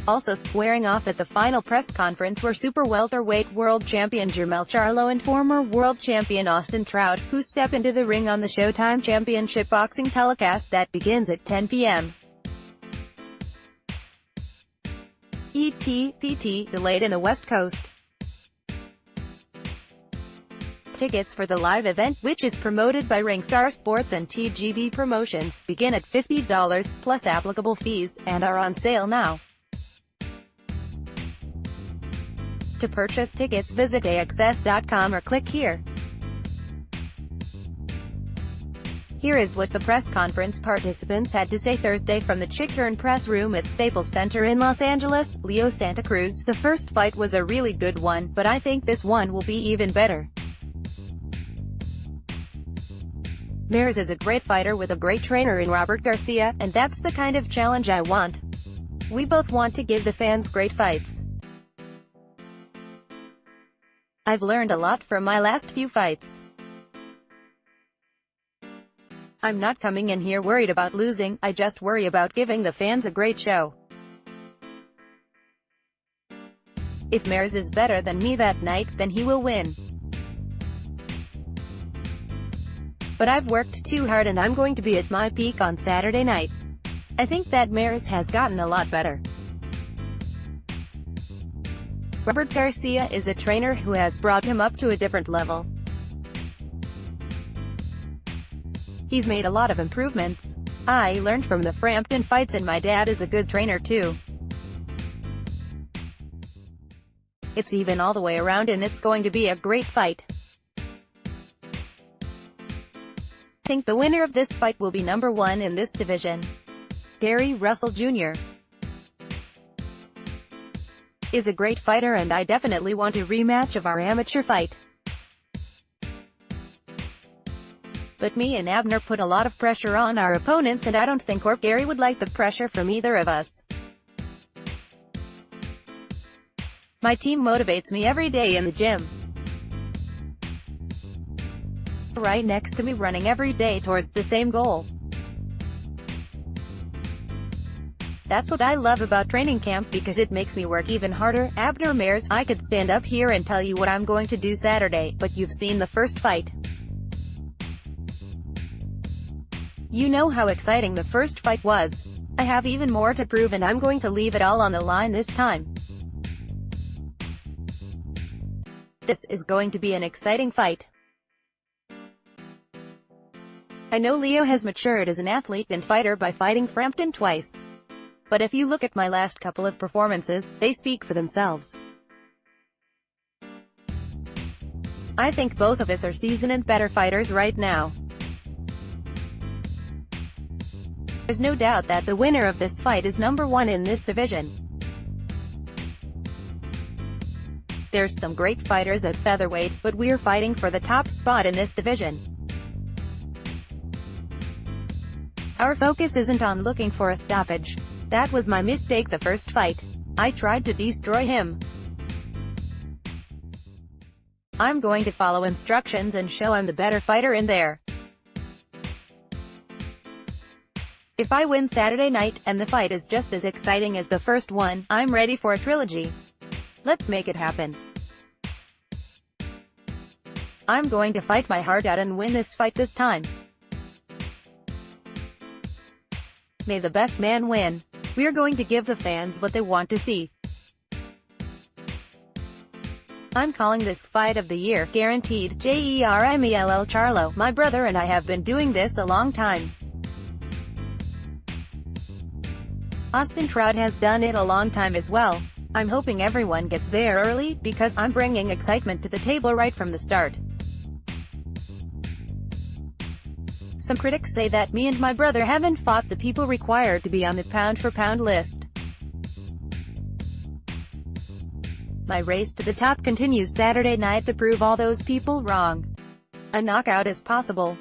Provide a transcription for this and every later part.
Also squaring off at the final press conference were super welterweight world champion Charlo and former world champion Trout, who step into the ring on the Showtime Championship Boxing telecast that begins at 10 p.m. PT delayed in the West Coast. Tickets for the live event, which is promoted by Ringstar Sports and TGV Promotions, begin at $50 plus applicable fees, and are on sale now. To purchase tickets, visit AXS.com or click here. Here is what the press conference participants had to say Thursday from the Chickturn press room at Staples Center in Los Angeles. Leo Santa Cruz: "The first fight was a really good one, but I think this one will be even better. Mares is a great fighter with a great trainer in Robert Garcia, and that's the kind of challenge I want. We both want to give the fans great fights. I've learned a lot from my last few fights. I'm not coming in here worried about losing, I just worry about giving the fans a great show. If Mares is better than me that night, then he will win. But I've worked too hard and I'm going to be at my peak on Saturday night. I think that Mares has gotten a lot better. Robert Garcia is a trainer who has brought him up to a different level. He's made a lot of improvements. I learned from the Frampton fights and my dad is a good trainer too. It's even all the way around and it's going to be a great fight. I think the winner of this fight will be number 1 in this division. Gary Russell Jr. is a great fighter and I definitely want a rematch of our amateur fight. But me and Abner put a lot of pressure on our opponents and I don't think Gary would like the pressure from either of us. My team motivates me every day in the gym. Right next to me running every day towards the same goal. That's what I love about training camp because it makes me work even harder." Abner Mares: "I could stand up here and tell you what I'm going to do Saturday, but you've seen the first fight. You know how exciting the first fight was. I have even more to prove and I'm going to leave it all on the line this time. This is going to be an exciting fight. I know Leo has matured as an athlete and fighter by fighting Frampton twice. But if you look at my last couple of performances, they speak for themselves. I think both of us are seasoned and better fighters right now. There's no doubt that the winner of this fight is number 1 in this division. There's some great fighters at featherweight, but we're fighting for the top spot in this division. Our focus isn't on looking for a stoppage. That was my mistake the first fight. I tried to destroy him. I'm going to follow instructions and show I'm the better fighter in there. If I win Saturday night, and the fight is just as exciting as the first one, I'm ready for a trilogy. Let's make it happen. I'm going to fight my heart out and win this fight this time. May the best man win. We're going to give the fans what they want to see. I'm calling this fight of the year, guaranteed. Jermell Charlo. My brother and I have been doing this a long time. Trout has done it a long time as well. I'm hoping everyone gets there early, because I'm bringing excitement to the table right from the start. Some critics say that me and my brother haven't fought the people required to be on the pound-for-pound list. My race to the top continues Saturday night to prove all those people wrong. A knockout is possible.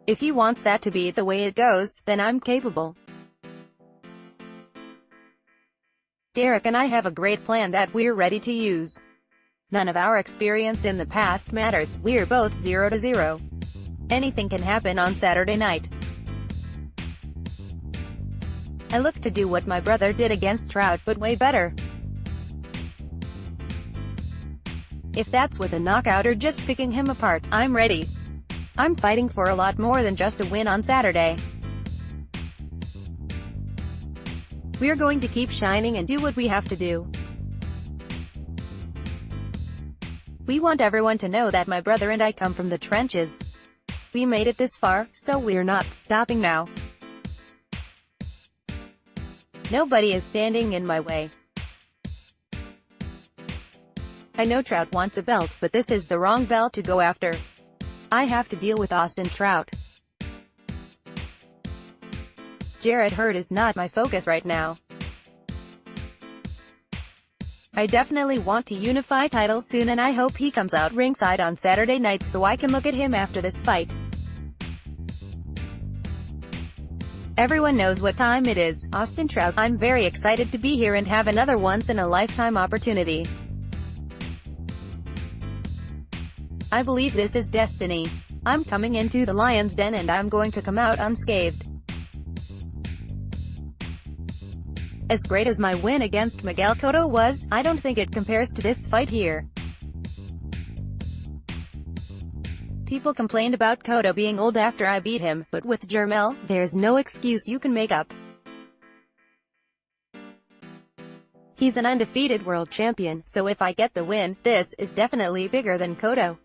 If he wants that to be the way it goes, then I'm capable. Derek and I have a great plan that we're ready to use. None of our experience in the past matters, we're both 0-0. Anything can happen on Saturday night. I look to do what my brother did against Trout, but way better. If that's with a knockout or just picking him apart, I'm ready. I'm fighting for a lot more than just a win on Saturday. We're going to keep shining and do what we have to do. We want everyone to know that my brother and I come from the trenches. We made it this far, so we're not stopping now. Nobody is standing in my way. I know Trout wants a belt, but this is the wrong belt to go after. I have to deal with Austin Trout. Jarrett Hurd is not my focus right now. I definitely want to unify title soon, and I hope he comes out ringside on Saturday night so I can look at him after this fight. Everyone knows what time it is. Austin Trout, I'm very excited to be here and have another once-in-a-lifetime opportunity. I believe this is destiny. I'm coming into the Lion's Den and I'm going to come out unscathed. As great as my win against Miguel Cotto was, I don't think it compares to this fight here. People complained about Cotto being old after I beat him, but with Jermell, there's no excuse you can make up. He's an undefeated world champion, so if I get the win, this is definitely bigger than Cotto.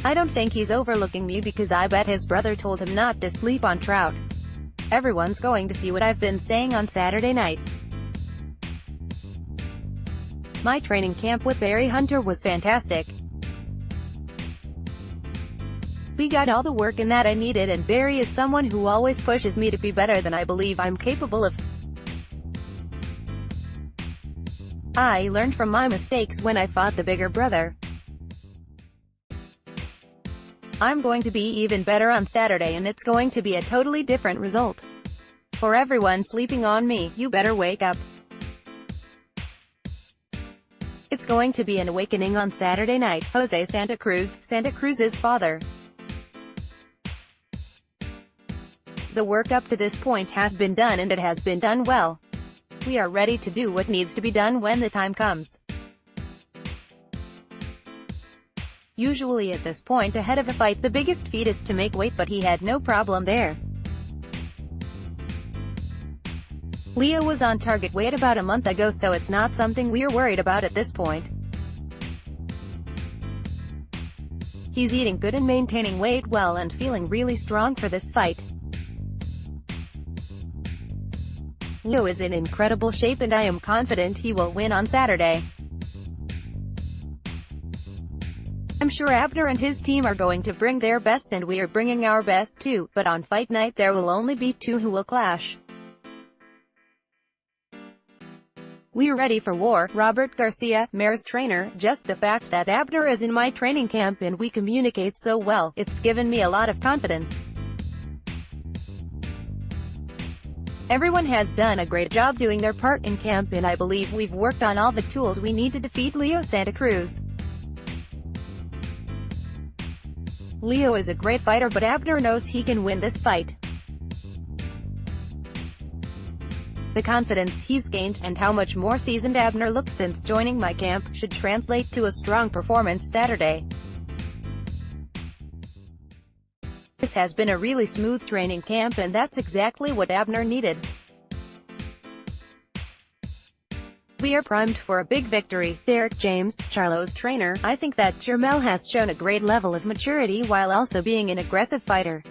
I don't think he's overlooking me because I bet his brother told him not to sleep on Trout. Everyone's going to see what I've been saying on Saturday night. My training camp with Barry Hunter was fantastic. We got all the work in that I needed, and Barry is someone who always pushes me to be better than I believe I'm capable of. I learned from my mistakes when I fought the bigger brother. I'm going to be even better on Saturday, and it's going to be a totally different result. For everyone sleeping on me, you better wake up. It's going to be an awakening on Saturday night. Jose Santa Cruz, Santa Cruz's father. The work up to this point has been done, and it has been done well. We are ready to do what needs to be done when the time comes. Usually at this point ahead of a fight, the biggest feat is to make weight, but he had no problem there. Leo was on target weight about a month ago, so it's not something we're worried about at this point. He's eating good and maintaining weight well and feeling really strong for this fight. Leo is in incredible shape, and I am confident he will win on Saturday. I'm sure Abner and his team are going to bring their best, and we are bringing our best too, but on fight night there will only be two who will clash. We're ready for war. Robert Garcia, Mare's trainer. Just the fact that Abner is in my training camp and we communicate so well, it's given me a lot of confidence. Everyone has done a great job doing their part in camp, and I believe we've worked on all the tools we need to defeat Leo Santa Cruz. Leo is a great fighter, but Abner knows he can win this fight. The confidence he's gained, and how much more seasoned Abner looks since joining my camp, should translate to a strong performance Saturday. This has been a really smooth training camp, and that's exactly what Abner needed. We are primed for a big victory. Derek James, Charlo's trainer. I think that Jermell has shown a great level of maturity while also being an aggressive fighter.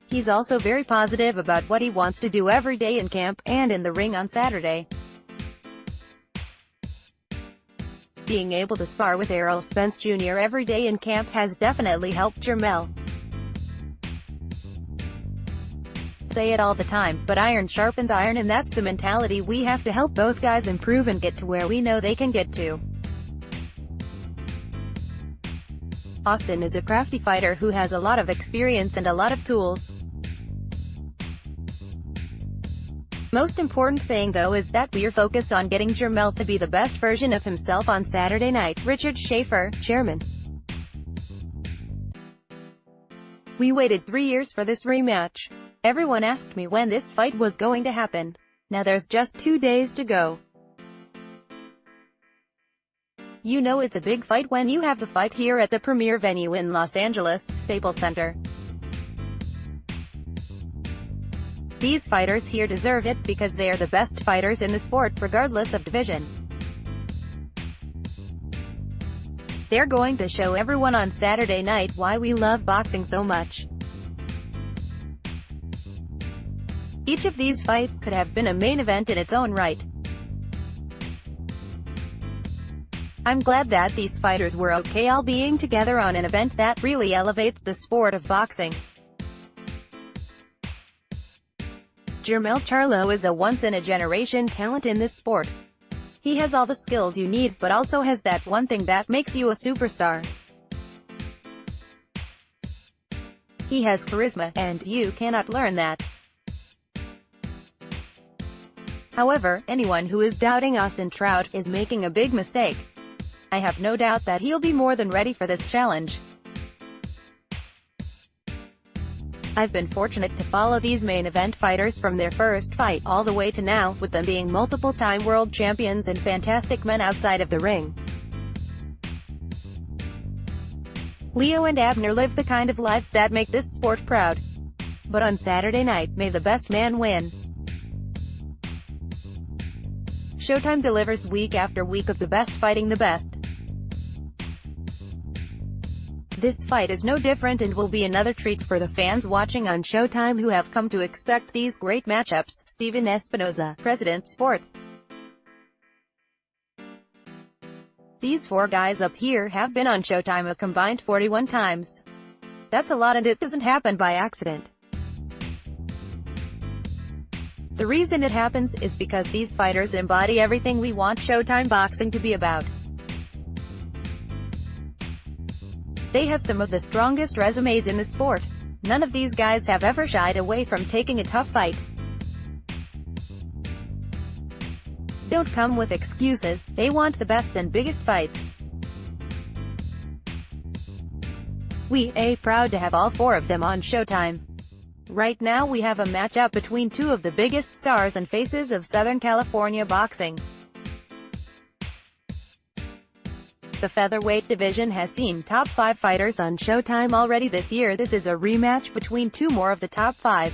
He's also very positive about what he wants to do every day in camp, and in the ring on Saturday. Being able to spar with Errol Spence Jr. every day in camp has definitely helped Jermell. Say it all the time, but iron sharpens iron, and that's the mentality we have to help both guys improve and get to where we know they can get to. Austin is a crafty fighter who has a lot of experience and a lot of tools. Most important thing though is that we're focused on getting Jermell to be the best version of himself on Saturday night. Richard Schaefer, Chairman. We waited 3 years for this rematch. Everyone asked me when this fight was going to happen. Now there's just 2 days to go. You know it's a big fight when you have the fight here at the premier venue in Los Angeles, Staples Center. These fighters here deserve it because they are the best fighters in the sport regardless of division. They're going to show everyone on Saturday night why we love boxing so much. Each of these fights could have been a main event in its own right. I'm glad that these fighters were okay all being together on an event that really elevates the sport of boxing. Charlo is a once-in-a-generation talent in this sport. He has all the skills you need, but also has that one thing that makes you a superstar. He has charisma, and you cannot learn that. However, anyone who is doubting Austin Trout is making a big mistake. I have no doubt that he'll be more than ready for this challenge. I've been fortunate to follow these main event fighters from their first fight, all the way to now, with them being multiple-time world champions and fantastic men outside of the ring. Leo and Abner live the kind of lives that make this sport proud. But on Saturday night, may the best man win. Showtime delivers week after week of the best fighting the best. This fight is no different and will be another treat for the fans watching on Showtime who have come to expect these great matchups. Steven Espinoza, President Sports. These 4 guys up here have been on Showtime a combined 41 times. That's a lot, and it doesn't happen by accident. The reason it happens is because these fighters embody everything we want Showtime boxing to be about. They have some of the strongest resumes in the sport. None of these guys have ever shied away from taking a tough fight. They don't come with excuses, they want the best and biggest fights. We are proud to have all 4 of them on Showtime. Right now we have a matchup between 2 of the biggest stars and faces of Southern California boxing. The featherweight division has seen top 5 fighters on Showtime already this year. This is a rematch between 2 more of the top 5.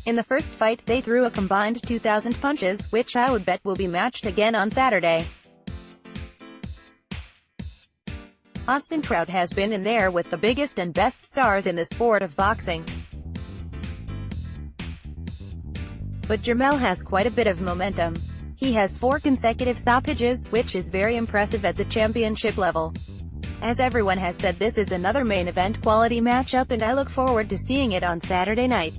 In the first fight, they threw a combined 2,000 punches, which I would bet will be matched again on Saturday. Austin Trout has been in there with the biggest and best stars in the sport of boxing. But Jermell has quite a bit of momentum. He has 4 consecutive stoppages, which is very impressive at the championship level. As everyone has said, this is another main event quality matchup, and I look forward to seeing it on Saturday night.